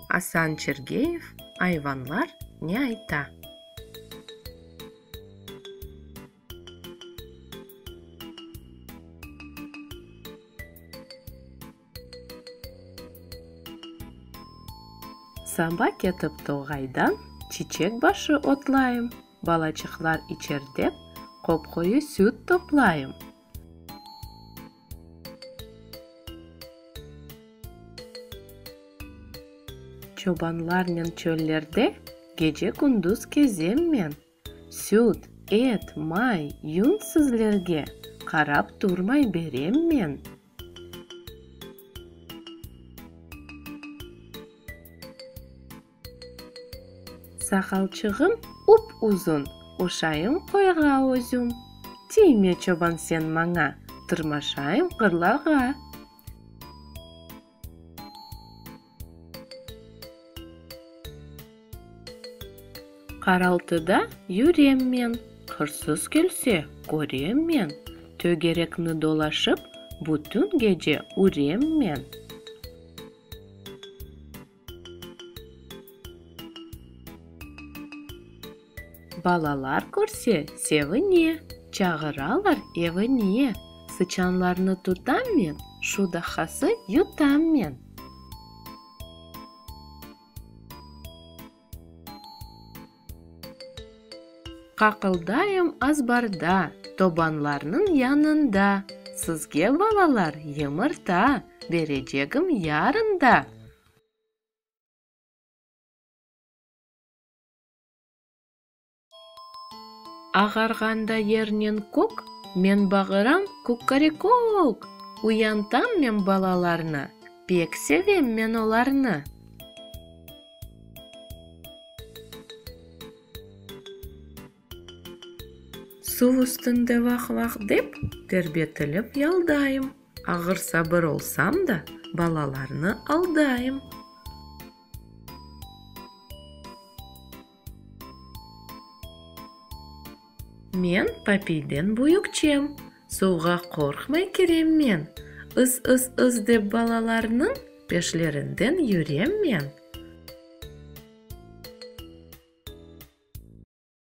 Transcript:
Асан Чергеев «Айванлар не айта». Саба кетіп тоғайдан, чечек башы отлайым, балачықлар ичердеп, қоп-қойы сүт топлайым. Чобанлармен чөллерде гece күндіз кезем мен. Сүт, ет, май, юн сізлерге қарап тұрмай берем мен. Сақалчығым ұп-ұзын, ұшайым қойға өзім. Тиме чобан сен маңа, тұрмашайым қырларға. Қаралтыда юрем мен, қырсыз келсе көрем мен. Төгерекні долашып, бүтін гece урем мен. Балалар көрсе севіне, чағыралар евіне. Сычанларны тұтам мен, шудахасы ютам мен. Қақылдайым азбарда, тобанларның янында. Сізге балалар емірта, бережегім ярында. Ағарғанда ернен көк, мен бағырам көккарекок. Уянтам мен балаларны, пек севем мен оларны. Су үстінде вақ-вақ деп, тербетіліп ялдайым. Ағыр сабыр олсам да, балаларны алдайым. Мен папиден бұйықчем, суға қорқмай керем мен. Үс деп балаларның пешлерінден юрем мен.